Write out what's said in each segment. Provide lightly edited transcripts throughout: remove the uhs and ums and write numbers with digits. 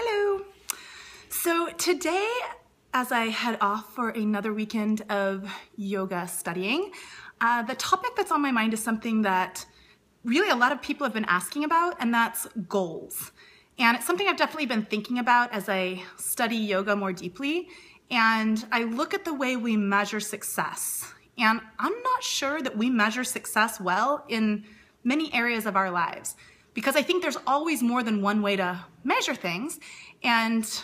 Hello. So today, as I head off for another weekend of yoga studying, the topic that's on my mind is something that really a lot of people have been asking about, and that's goals. And it's something I've definitely been thinking about as I study yoga more deeply, and I look at the way we measure success. And I'm not sure that we measure success well in many areas of our lives, because I think there's always more than one way to measure things, and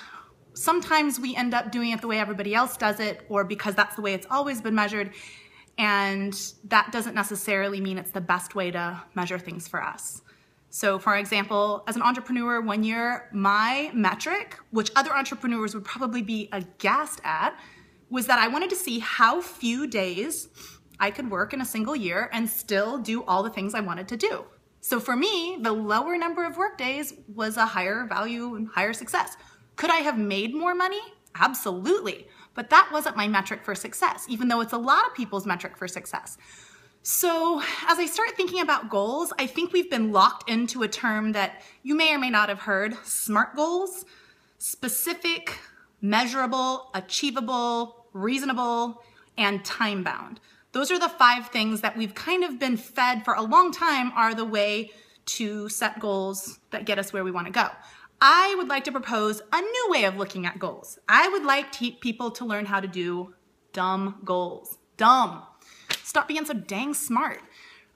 sometimes we end up doing it the way everybody else does it, or because that's the way it's always been measured, and that doesn't necessarily mean it's the best way to measure things for us. So for example, as an entrepreneur, one year, my metric, which other entrepreneurs would probably be aghast at, was that I wanted to see how few days I could work in a single year and still do all the things I wanted to do. So for me, the lower number of work days was a higher value and higher success. Could I have made more money? Absolutely. But that wasn't my metric for success, even though it's a lot of people's metric for success. So as I start thinking about goals, I think we've been locked into a term that you may or may not have heard, SMART goals: specific, measurable, achievable, reasonable, and time-bound. Those are the 5 things that we've kind of been fed for a long time are the way to set goals that get us where we want to go. I would like to propose a new way of looking at goals. I would like people to learn how to do dumb goals. Dumb. Stop being so dang smart,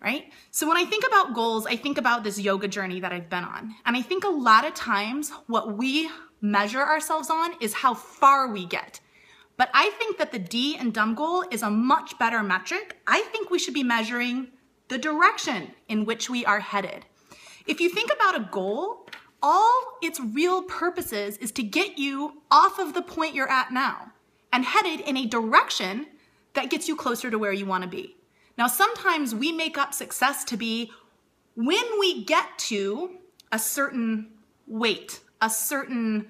right? So when I think about goals, I think about this yoga journey that I've been on. And I think a lot of times what we measure ourselves on is how far we get. But I think that the D and D.U.M.B goal is a much better metric. I think we should be measuring the direction in which we are headed. If you think about a goal, all its real purpose is to get you off of the point you're at now and headed in a direction that gets you closer to where you want to be. Now, sometimes we make up success to be when we get to a certain weight, a certain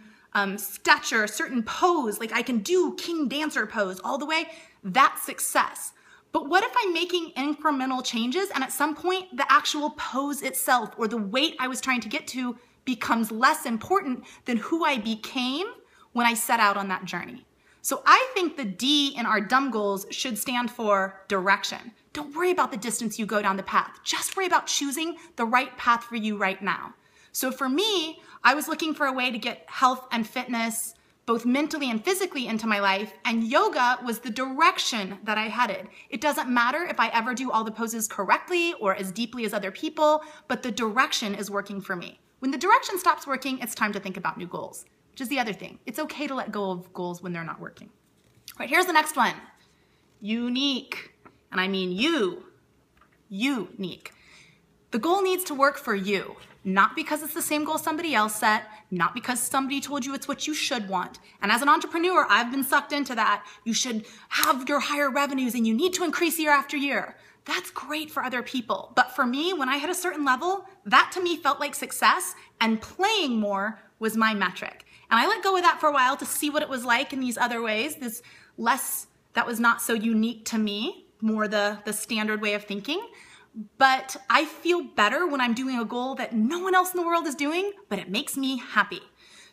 stature, a certain pose, like I can do king dancer pose all the way, that's success. But what if I'm making incremental changes and at some point the actual pose itself or the weight I was trying to get to becomes less important than who I became when I set out on that journey? So I think the D in our D.U.M.B goals should stand for direction. Don't worry about the distance you go down the path. Just worry about choosing the right path for you right now. So for me, I was looking for a way to get health and fitness, both mentally and physically, into my life, and yoga was the direction that I headed. It doesn't matter if I ever do all the poses correctly or as deeply as other people, but the direction is working for me. When the direction stops working, it's time to think about new goals, which is the other thing. It's okay to let go of goals when they're not working. All right, here's the next one. Unique. And I mean you. Unique. The goal needs to work for you. Not because it's the same goal somebody else set, not because somebody told you it's what you should want. And as an entrepreneur, I've been sucked into that. You should have your higher revenues and you need to increase year after year. That's great for other people. But for me, when I hit a certain level, that to me felt like success, and playing more was my metric. And I let go of that for a while to see what it was like in these other ways, this less, that was not so unique to me, more the standard way of thinking. But I feel better when I'm doing a goal that no one else in the world is doing, but it makes me happy.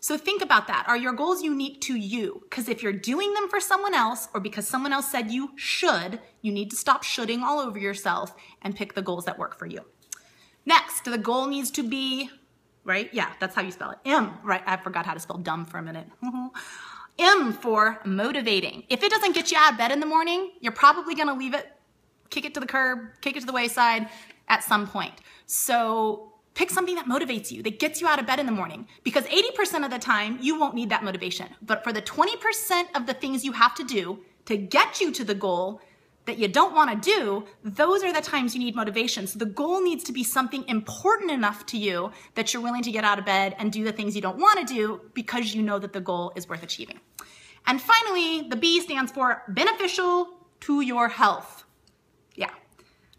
So think about that. Are your goals unique to you? Because if you're doing them for someone else or because someone else said you should, you need to stop shoulding all over yourself and pick the goals that work for you. Next, the goal needs to be, right? Yeah, that's how you spell it. M, right? I forgot how to spell dumb for a minute. M for motivating. If it doesn't get you out of bed in the morning, you're probably going to leave it, kick it to the curb, kick it to the wayside at some point. So pick something that motivates you, that gets you out of bed in the morning, because 80% of the time you won't need that motivation. But for the 20% of the things you have to do to get you to the goal that you don't want to do, those are the times you need motivation. So the goal needs to be something important enough to you that you're willing to get out of bed and do the things you don't want to do because you know that the goal is worth achieving. And finally, the B stands for beneficial to your health. Yeah,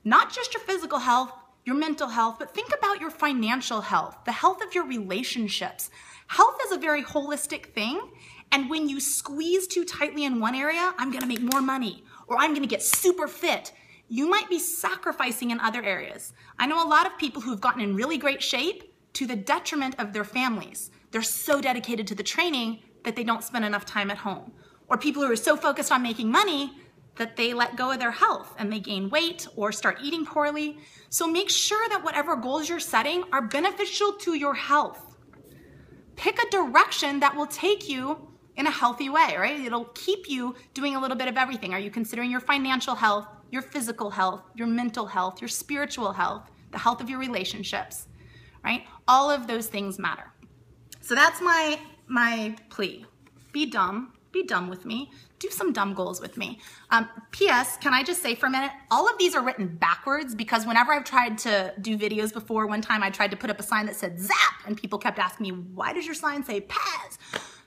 not just your physical health, your mental health, but think about your financial health, the health of your relationships. Health is a very holistic thing, and when you squeeze too tightly in one area, I'm gonna make more money, or I'm gonna get super fit, you might be sacrificing in other areas. I know a lot of people who've gotten in really great shape to the detriment of their families. They're so dedicated to the training that they don't spend enough time at home. Or people who are so focused on making money that they let go of their health and they gain weight or start eating poorly. So make sure that whatever goals you're setting are beneficial to your health. Pick a direction that will take you in a healthy way, right? It'll keep you doing a little bit of everything. Are you considering your financial health, your physical health, your mental health, your spiritual health, the health of your relationships, right? All of those things matter. So that's my plea. Be dumb with me. Do some dumb goals with me. P.S. Can I just say for a minute, all of these are written backwards because whenever I've tried to do videos before, one time I tried to put up a sign that said ZAP and people kept asking me, why does your sign say PAZ?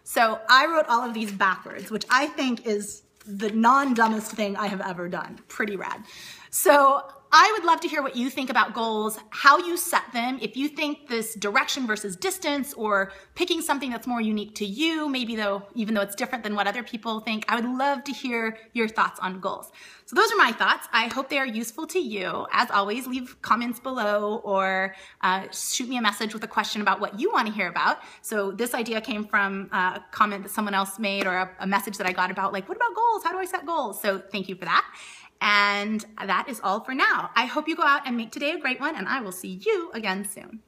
So I wrote all of these backwards, which I think is the non-dumbest thing I have ever done. Pretty rad. So I would love to hear what you think about goals, how you set them, if you think this direction versus distance or picking something that's more unique to you, maybe though, even though it's different than what other people think. I would love to hear your thoughts on goals. So those are my thoughts. I hope they are useful to you. As always, leave comments below or shoot me a message with a question about what you want to hear about. So this idea came from a comment that someone else made or a message that I got about like, what about goals? How do I set goals? So thank you for that. And that is all for now. I hope you go out and make today a great one, and I will see you again soon.